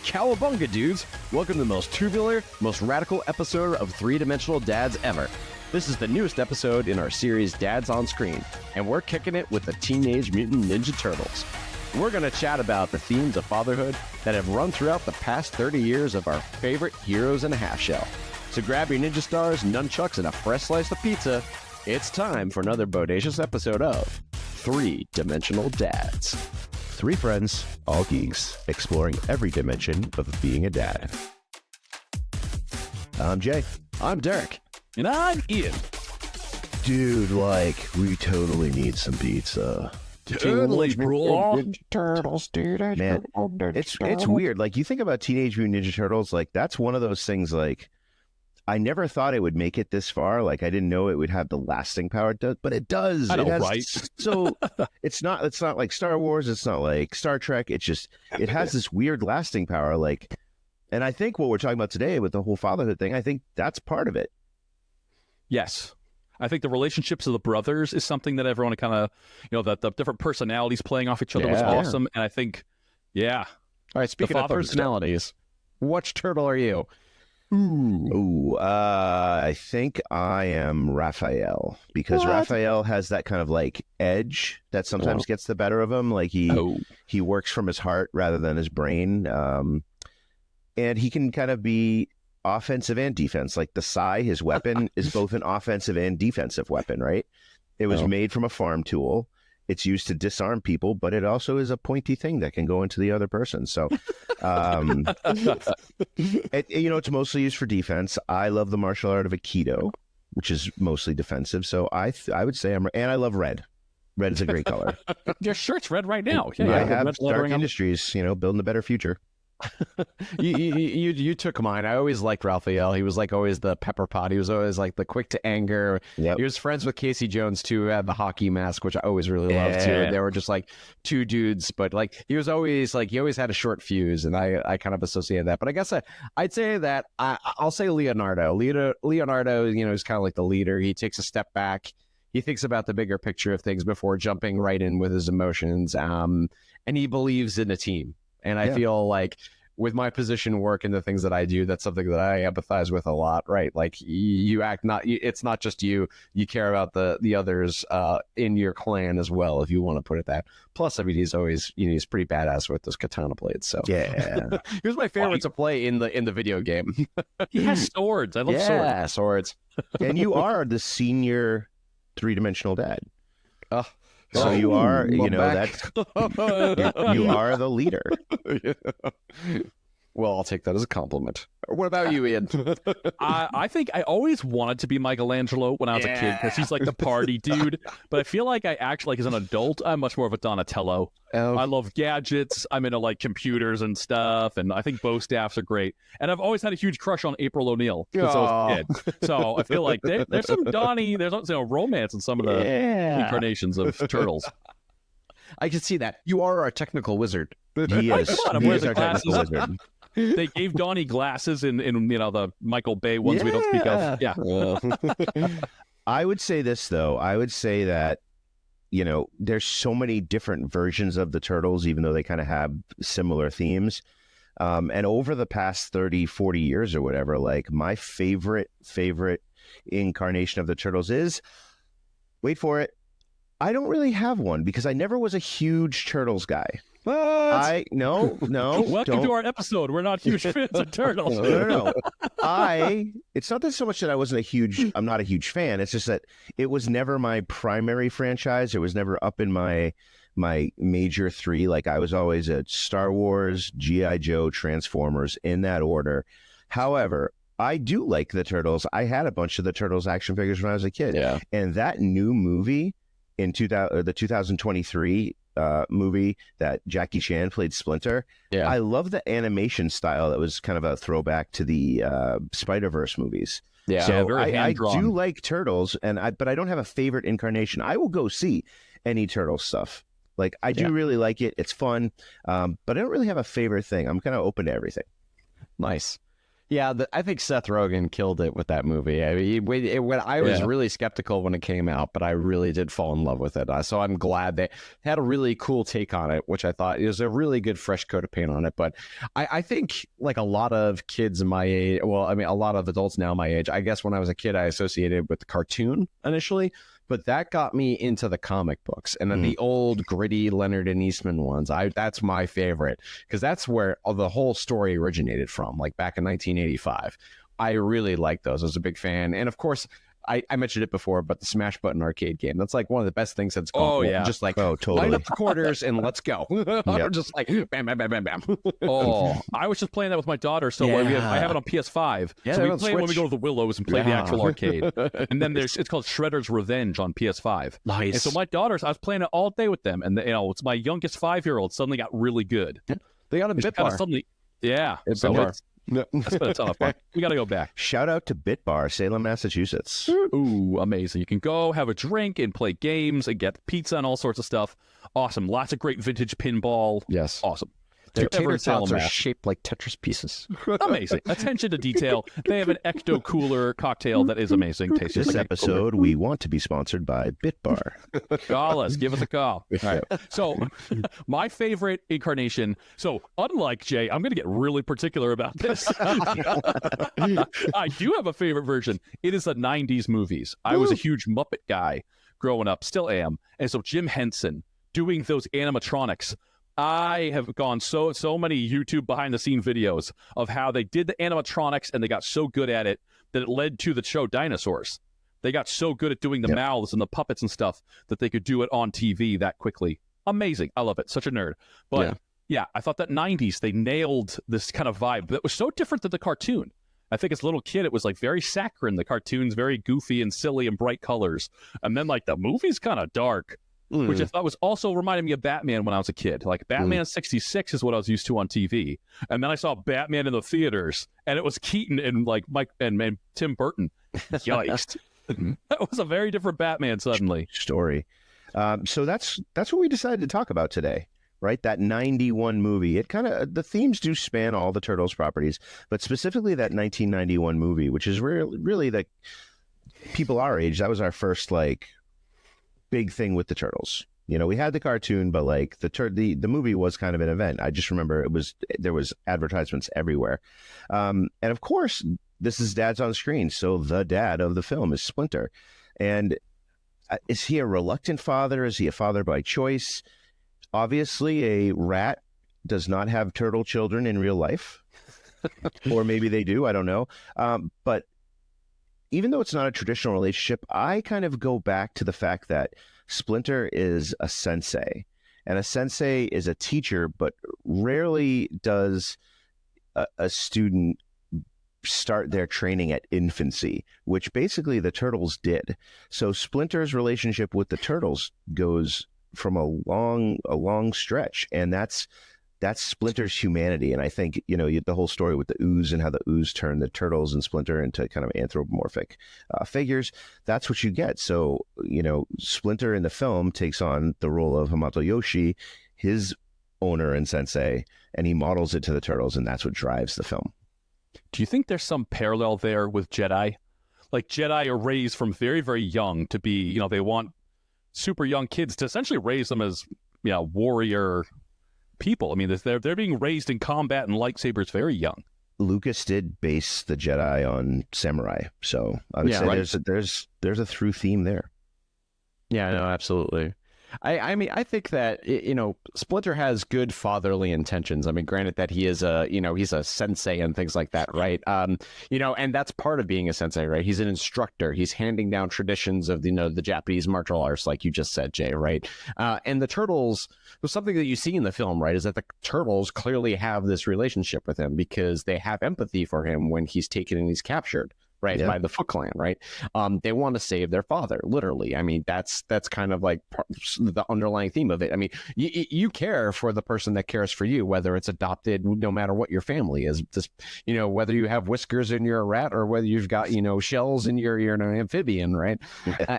Cowabunga, dudes! Welcome to the most tubular, most radical episode of Three-Dimensional Dads ever. This is the newest episode in our series Dads on Screen, and we're kicking it with the Teenage Mutant Ninja Turtles. We're going to chat about the themes of fatherhood that have run throughout the past 30 years of our favorite heroes in a half shell. So grab your ninja stars, nunchucks, and a fresh slice of pizza. It's time for another bodacious episode of Three-Dimensional Dads. Three friends, all geeks, exploring every dimension of being a dad. I'm Jay. I'm Derek. And I'm Ian. Dude, we totally need some pizza. Totally, bro. Turtles, dude. Man, it's weird. You think about Teenage Mutant Ninja Turtles, that's one of those things, I never thought it would make it this far. I didn't know it would have the lasting power it does, but it does. I know, right? So it's not like Star Wars. It's not like Star Trek. It has this weird lasting power. And I think what we're talking about today with the whole fatherhood thing, I think that's part of it. Yes. I think the relationships of the brothers is something that everyone kind of, that the different personalities playing off each other was awesome. And I think, All right, speaking of personalities, which turtle are you? I think I am Raphael, because Raphael has that kind of edge that sometimes gets the better of him. He works from his heart rather than his brain. And he can kind of be offensive and defense. The sai, his weapon, is both an offensive and defensive weapon, right? It was made from a farm tool. It's used to disarm people, but it also is a pointy thing that can go into the other person. So, it's mostly used for defense. I love the martial art of Aikido, which is mostly defensive. So I would say and I love red. Red is a great color. Your shirt's red right now. I have Stark Industries, building a better future. You took mine. I always liked Raphael. He was always the pepper pot. He was always the quick to anger. Yep. He was friends with Casey Jones too, who had the hockey mask, which I always really loved too. They were just two dudes, but he was always he always had a short fuse, and I kind of associated that. But I guess I'd say that I'll say Leonardo. Leonardo, is kind of the leader. He takes a step back. He thinks about the bigger picture of things before jumping right in with his emotions. And he believes in a team. And I feel with my position work and the things that I do, that's something that I empathize with a lot, right? You act it's not just you care about the others in your clan as well, if you want to put it that. Plus, he's always, he's pretty badass with those katana blades. So yeah, he was my favorite to play in the video game. He has swords. I love swords. Yeah, swords. And you are the senior three-dimensional dad. So you are, you are the leader. Well, I'll take that as a compliment. What about you, Ian? I think I always wanted to be Michelangelo when I was a kid, because he's the party dude. But I feel I actually, as an adult, I'm much more of a Donatello. I love gadgets. I'm into computers and stuff, and I think bow staffs are great. And I've always had a huge crush on April O'Neil since I was a kid. So I feel there's some Donnie, there's romance in some of the incarnations of Turtles. I can see that. You are our technical wizard. He is. I'm wearing the glasses. They gave Donnie glasses in the Michael Bay ones we don't speak of. Yeah. I would say this, though. I would say that, there's so many different versions of the Turtles, even though they kind of have similar themes. And over the past 30, 40 years or whatever, my favorite incarnation of the Turtles is, wait for it, I don't really have one, because I never was a huge Turtles guy. What? No. Welcome to our episode. We're not huge fans of Turtles. No. It's not that so much that I'm not a huge fan. It's just that it was never my primary franchise. It was never up in my major three. I was always a Star Wars, G.I. Joe, Transformers, in that order. However, I do like the Turtles. I had a bunch of the Turtles action figures when I was a kid. Yeah. And that new movie in the 2023 movie that Jackie Chan played Splinter. Yeah. I love the animation style that was kind of a throwback to the Spider-Verse movies. Yeah. So very I hand-drawn. do like Turtles, but I don't have a favorite incarnation. I will go see any Turtles stuff. I do really like it. It's fun. But I don't really have a favorite thing. I'm kind of open to everything. Nice. Yeah, I think Seth Rogen killed it with that movie. I mean, when I was really skeptical when it came out, but I really did fall in love with it. So I'm glad they had a really cool take on it, which I thought was a really good fresh coat of paint on it. But I think like a lot of kids my age, well, I mean, a lot of adults now my age, I guess when I was a kid, I associated with the cartoon initially. But that got me into the comic books, and then the old gritty Leonard and Eastman ones. That's my favorite because that's where the whole story originated from, like back in 1985. I really like those. I was a big fan, and of course, I mentioned it before, but the Smash Button arcade game, that's like one of the best things that's gone. Oh, yeah. Just like, totally. line up the quarters and let's go. Just like, bam, bam, bam, bam, bam. I was just playing that with my daughter, so I have it on PS5. Yeah, so we play it when we go to the Willows and play the actual arcade. And then it's called Shredder's Revenge on PS5. Nice. And so my daughters, I was playing it all day with them, and it's my youngest 5-year-old suddenly got really good. They got a bit bar. Suddenly, It's so bar. that's been a ton of fun. We got to go back. Shout out to Bit Bar, Salem, Massachusetts. Ooh, amazing. You can go have a drink and play games and get pizza and all sorts of stuff. Awesome. Lots of great vintage pinball. Yes. Awesome. Their If you're ever tater in tots Salem, are Mass. shaped like Tetris pieces. Amazing. Attention to detail. They have an Ecto Cooler cocktail that is amazing. Tastes This like episode, we want to be sponsored by Bit Bar. Call us. Give us a call. All right. So, my favorite incarnation. So, unlike Jay, I'm going to get really particular about this. I do have a favorite version. It is the 90s movies. I was a huge Muppet guy growing up, still am. And so, Jim Henson doing those animatronics. I have gone so many YouTube behind the scene videos of how they did the animatronics and they got so good at it that it led to the show Dinosaurs. They got so good at doing the mouths and the puppets and stuff that they could do it on TV that quickly. Amazing. I love it. Such a nerd. But yeah, I thought that 90s, they nailed this kind of vibe that was so different than the cartoon. I think as a little kid, it was like very saccharine. The cartoon's very goofy and silly and bright colors. And then like the movie's kind of dark. Which I thought was also reminding me of Batman when I was a kid. Like Batman 66 is what I was used to on TV. And then I saw Batman in the theaters and it was Keaton and like Mike and Tim Burton. Yikes. That was a very different Batman suddenly. Story. So that's what we decided to talk about today, right? That 91 movie. It kind of, the themes do span all the Turtles properties, but specifically that 1991 movie, which is really the people our age, that was our first like big thing with the Turtles. You know, we had the cartoon, but like the movie was kind of an event. I just remember there was advertisements everywhere. And of course, this is Dad's on screen. So the dad of the film is Splinter. And is he a reluctant father? Is he a father by choice? Obviously, a rat does not have turtle children in real life. Or maybe they do. I don't know. But even though it's not a traditional relationship, I kind of go back to the fact that Splinter is a sensei, and a sensei is a teacher, but rarely does a student start their training at infancy, which basically the Turtles did. So Splinter's relationship with the Turtles goes from a long stretch, and that's Splinter's humanity. And I think, you know, the whole story with the ooze and how the ooze turned the Turtles and Splinter into kind of anthropomorphic figures, that's what you get. So, you know, Splinter in the film takes on the role of Hamato Yoshi, his owner and sensei, and he models it to the Turtles, and that's what drives the film. Do you think there's some parallel there with Jedi? Like Jedi are raised from very, very young to be, you know, they want super young kids to essentially raise them as, you know, warrior people. I mean, they're being raised in combat and lightsabers very young. Lucas did base the Jedi on samurai, so I would say there's a through theme there. Yeah, no, absolutely. I mean, I think that, you know, Splinter has good fatherly intentions. I mean, granted that he is he's a sensei and things like that, right? You know, and that's part of being a sensei, right? He's an instructor. He's handing down traditions of, you know, the Japanese martial arts, like you just said, Jay, right? And the Turtles was something that you see in the film, right? Is that the Turtles clearly have this relationship with him because they have empathy for him when he's taken and he's captured. Right, by the Foot Clan, right? They want to save their father, literally. I mean, that's kind of like the underlying theme of it. I mean, you care for the person that cares for you, whether it's adopted, no matter what your family is. Just, you know, whether you have whiskers and you're a rat, or whether you've got, you know, shells and you're an amphibian, right?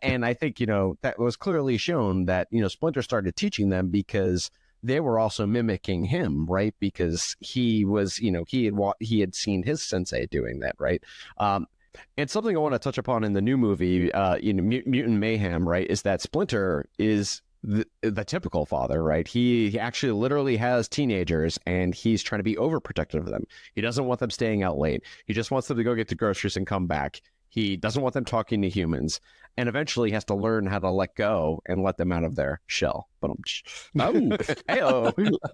And I think, you know, that was clearly shown that, you know, Splinter started teaching them because they were also mimicking him, right? Because he was, he had seen his sensei doing that, right? And something I want to touch upon in the new movie, Mutant Mayhem, right, is that Splinter is the typical father, right? He actually literally has teenagers, and he's trying to be overprotective of them. He doesn't want them staying out late. He just wants them to go get the groceries and come back. He doesn't want them talking to humans, and eventually he has to learn how to let go and let them out of their shell. But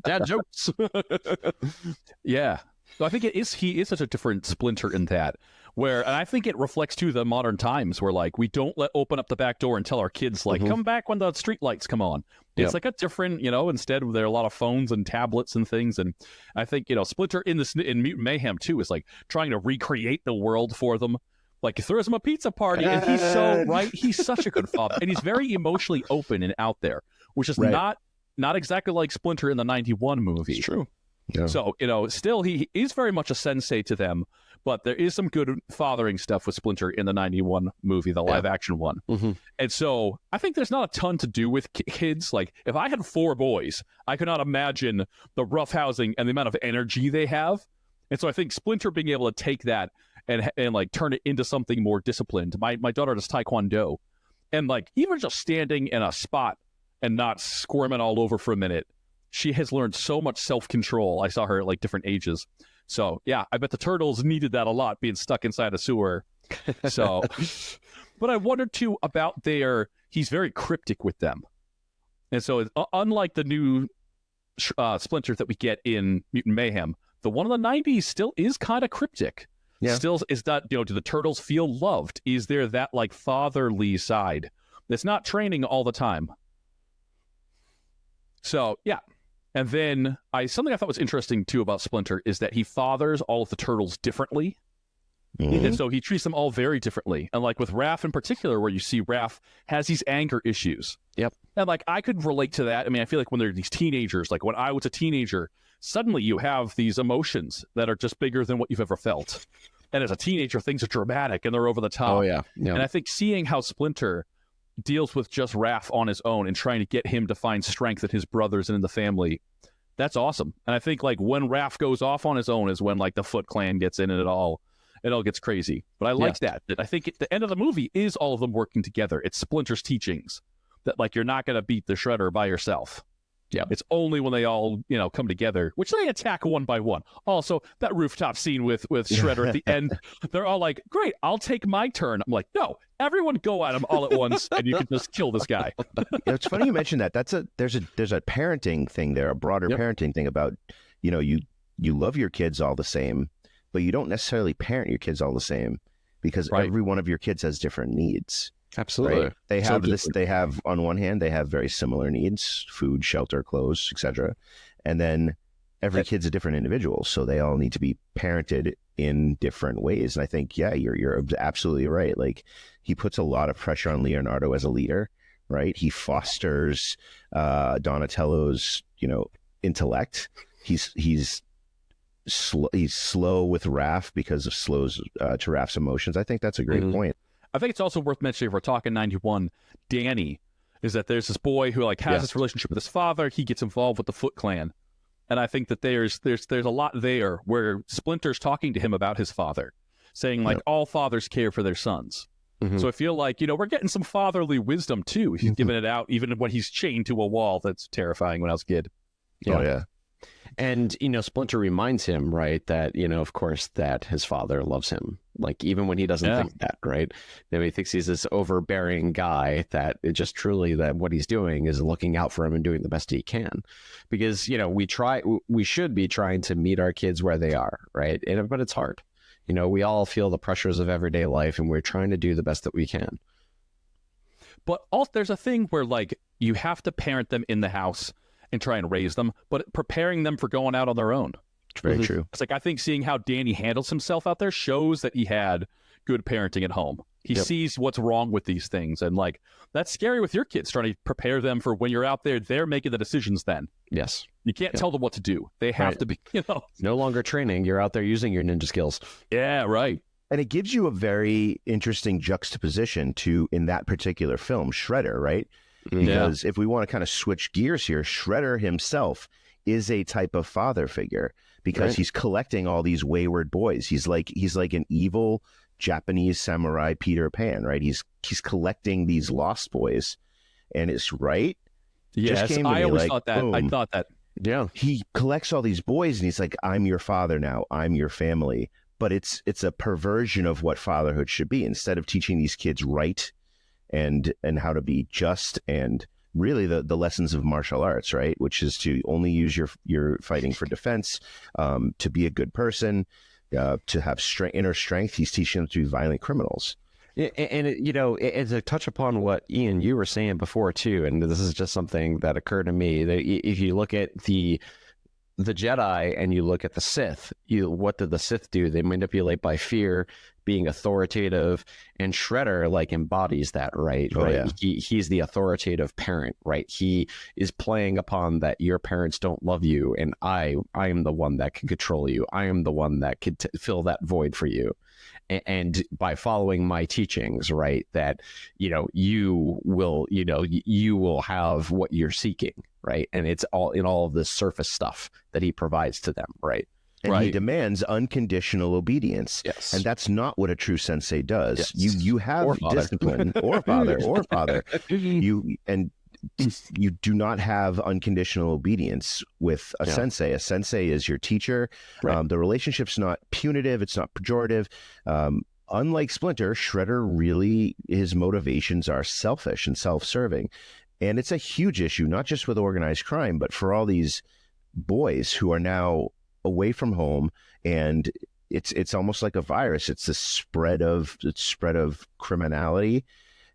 dad jokes. Yeah. So I think he is such a different Splinter in that, and I think it reflects too the modern times where like we don't open up the back door and tell our kids like come back when the street lights come on. It's like a different, instead there are a lot of phones and tablets and things, and I think Splinter in Mutant Mayhem too is like trying to recreate the world for them. Like he throws him a pizza party, and he's so right. He's such a good father, and he's very emotionally open and out there, which is not exactly like Splinter in the '91 movie. It's true. Yeah. So, still he is very much a sensei to them, but there is some good fathering stuff with Splinter in the 91 movie, the live action one. And so I think there's not a ton to do with kids. Like if I had 4 boys, I could not imagine the roughhousing and the amount of energy they have. And so I think Splinter being able to take that and like turn it into something more disciplined. My daughter does Taekwondo, and like even just standing in a spot and not squirming all over for a minute, she has learned so much self-control. I saw her at like different ages. So yeah, I bet the turtles needed that a lot, being stuck inside a sewer. So, but I wondered too about he's very cryptic with them. And so unlike the new Splinter that we get in Mutant Mayhem, the one of the 90s still is kind of cryptic. Yeah. Still is that, do the turtles feel loved? Is there that like fatherly side that's not training all the time? So yeah. And then something I thought was interesting too about Splinter is that he fathers all of the turtles differently. And so he treats them all very differently. And like with Raph in particular, where you see Raph has these anger issues. Yep. And like I could relate to that. I mean, I feel like when they're these teenagers, like when I was a teenager, suddenly you have these emotions that are just bigger than what you've ever felt. And as a teenager, things are dramatic and they're over the top. Oh, yeah. And I think seeing how Splinter deals with just Raph on his own and trying to get him to find strength in his brothers and in the family, that's awesome. And I think like when Raph goes off on his own is when like the Foot Clan gets in it all gets crazy. But I like that I think at the end of the movie is all of them working together. It's Splinter's teachings that like you're not going to beat the Shredder by yourself. Yeah, it's only when they all, come together, which they attack one by one. Also, that rooftop scene with Shredder at the end, they're all like, great, I'll take my turn. I'm like, no, everyone go at him all at once and you can just kill this guy. It's funny you mentioned that. There's a parenting thing there, a broader parenting thing about, you love your kids all the same, but you don't necessarily parent your kids all the same because every one of your kids has different needs. Absolutely. Right? They have they have, on one hand, they have very similar needs: food, shelter, clothes, etc. And then every kid's a different individual, so they all need to be parented in different ways. And I think, you're absolutely right. Like he puts a lot of pressure on Leonardo as a leader, right? He fosters Donatello's, intellect. He's slow with Raph because of to Raph's emotions. I think that's a great point. I think it's also worth mentioning, if we're talking 91, Danny, is that there's this boy who like has this relationship with his father. He gets involved with the Foot Clan. And I think that there's a lot there where Splinter's talking to him about his father, saying like all fathers care for their sons. So I feel like, we're getting some fatherly wisdom too. He's giving it out even when he's chained to a wall. That's terrifying when I was a kid. Yeah. Oh, yeah. And, Splinter reminds him, right, that, of course, that his father loves him. Like, even when he doesn't think that, right? Then he thinks he's this overbearing guy that it just truly that what he's doing is looking out for him and doing the best he can. Because, we should be trying to meet our kids where they are, right? But it's hard. We all feel the pressures of everyday life and we're trying to do the best that we can. But also, there's a thing where, like, you have to parent them in the house and try and raise them, but preparing them for going out on their own. It's very true. It's like, I think seeing how Danny handles himself out there shows that he had good parenting at home. He sees what's wrong with these things. And like, that's scary with your kids, trying to prepare them for when you're out there, they're making the decisions then. Yes. You can't tell them what to do. They have to be, No longer training. You're out there using your ninja skills. Yeah, right. And it gives you a very interesting juxtaposition to, in that particular film, Shredder, right? Because if we want to kind of switch gears here, Shredder himself is a type of father figure because he's collecting all these wayward boys. He's like an evil Japanese samurai Peter Pan, right? He's collecting these lost boys, and it's right. Yes, I always thought that. Boom. I thought that. Yeah, he collects all these boys, and he's like, "I'm your father now. I'm your family." But it's a perversion of what fatherhood should be. Instead of teaching these kids right and how to be just and really the lessons of martial arts, right? Which is to only use your fighting for defense, to be a good person, to have inner strength. He's teaching them to be violent criminals. And to touch upon what Ian, you were saying before too, and this is just something that occurred to me, that if you look at the Jedi and you look at the Sith, what did the Sith do? They manipulate by fear, being authoritative, and Shredder like embodies that, right? Yeah. He's the authoritative parent, right? He is playing upon that your parents don't love you, and I am the one that can control you. I am the one that could fill that void for you. And by following my teachings, right, that you will have what you're seeking, right? And it's all in all of this surface stuff that he provides to them, right? And he demands unconditional obedience. Yes. And that's not what a true sensei does. Yes. You have discipline or father. You do not have unconditional obedience with a sensei. A sensei is your teacher. Right. The relationship's not punitive. It's not pejorative. Unlike Splinter, Shredder really, his motivations are selfish and self-serving. And it's a huge issue, not just with organized crime, but for all these boys who are now away from home, and it's almost like a virus. It's the spread of criminality,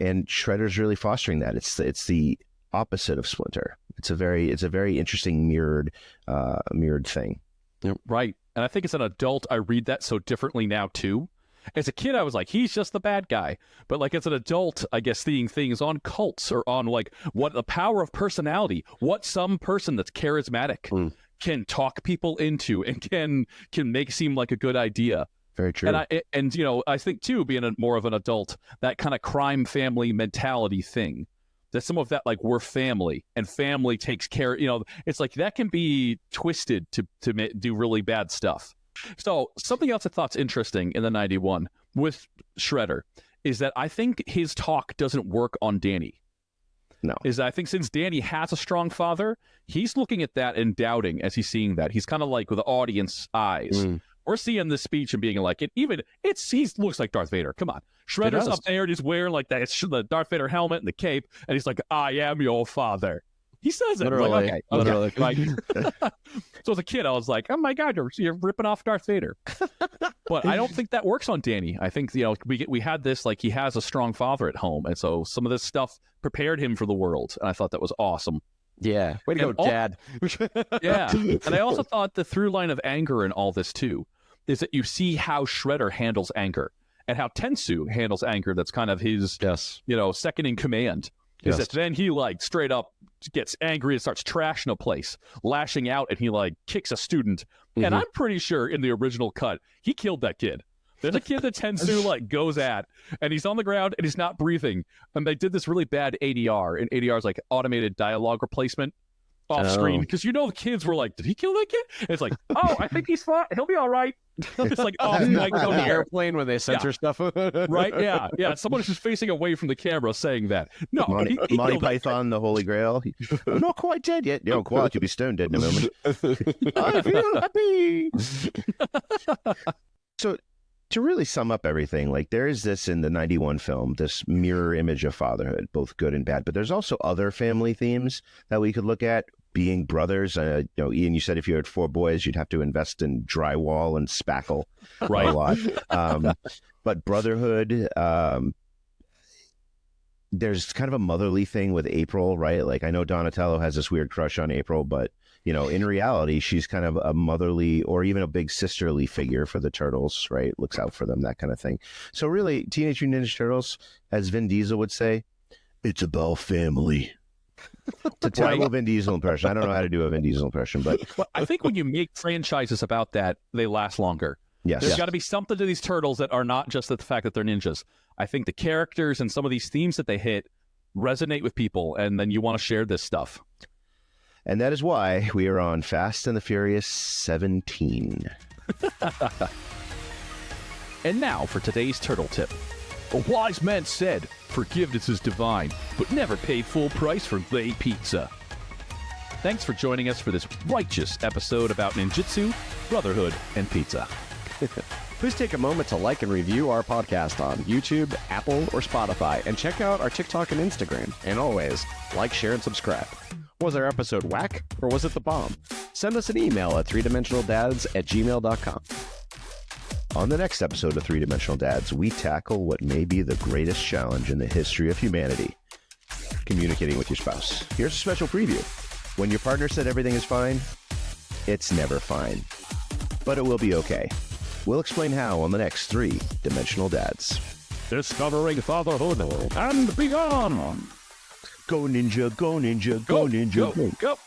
and Shredder's really fostering that. It's the opposite of Splinter. It's a very interesting mirrored thing. Right. And I think as an adult, I read that so differently now too. As a kid, I was like, he's just the bad guy. But like as an adult, I guess seeing things on cults or on like what the power of personality, what some person that's charismatic can talk people into and can make seem like a good idea. Very true. And I think too, being more of an adult, that kind of crime family mentality thing, that some of that, like, we're family and family takes care, it's like that can be twisted to do really bad stuff. So something else I thought's interesting in the 91 with Shredder is that I think his talk doesn't work on Danny. No. I think since Danny has a strong father, he's looking at that and doubting as he's seeing that. He's kind of like with the audience eyes. We're seeing this speech and being like, he looks like Darth Vader. Come on. Shredder's up there and he's wearing like the Darth Vader helmet and the cape, and he's like, I am your father. He says it. Literally. Like, okay. Literally. So as a kid, I was like, oh my God, you're ripping off Darth Vader. But I don't think that works on Danny. I think, we had this, like, he has a strong father at home. And so some of this stuff prepared him for the world. And I thought that was awesome. Yeah. Way to go, Dad. Yeah. And I also thought the through line of anger in all this too is that you see how Shredder handles anger and how Tensu handles anger. That's kind of his, second in command. Is that then he like straight up gets angry and starts trashing a place, lashing out, and he like kicks a student. And I'm pretty sure in the original cut, he killed that kid. There's a kid that Tensu like goes at, and he's on the ground and he's not breathing. And they did this really bad ADR, and ADR is like automated dialogue replacement off screen, because the kids were like, did he kill that kid? And it's like, oh, I think he's fine. He'll be all right. It's like off mic on the airplane when they censor stuff. Right? Yeah. Someone's just facing away from the camera saying that. No, Monty Python, the Holy Grail. I'm not quite dead yet. You're quite. You'll be stone dead in a moment. I feel happy. So, to really sum up everything, like, there is this in the 91 film, this mirror image of fatherhood, both good and bad. But there's also other family themes that we could look at. Being brothers, Ian, you said if you had 4 boys, you'd have to invest in drywall and spackle a lot. But brotherhood, there's kind of a motherly thing with April, right? Like, I know Donatello has this weird crush on April, but in reality, she's kind of a motherly or even a big sisterly figure for the Turtles, right? Looks out for them, that kind of thing. So really, Teenage Mutant Ninja Turtles, as Vin Diesel would say, it's about family. It's a terrible Vin Diesel impression. I don't know how to do a Vin Diesel impression, but I think when you make franchises about that, they last longer. Yes. There's got to be something to these turtles that are not just the fact that they're ninjas. I think the characters and some of these themes that they hit resonate with people, and then you want to share this stuff. And that is why we are on Fast and the Furious 17. And now for today's turtle tip. A wise man said, forgiveness is divine, but never pay full price for lay pizza. Thanks for joining us for this righteous episode about ninjutsu, brotherhood, and pizza. Please take a moment to like and review our podcast on YouTube, Apple, or Spotify, and check out our TikTok and Instagram. And always, like, share, and subscribe. Was our episode whack, or was it the bomb? Send us an email at 3dimensionaldads@gmail.com. On the next episode of 3 Dimensional Dads, we tackle what may be the greatest challenge in the history of humanity: communicating with your spouse. Here's a special preview. When your partner said everything is fine, it's never fine. But it will be okay. We'll explain how on the next 3 Dimensional Dads. Discovering fatherhood and beyond. Go ninja, go ninja, go ninja, go.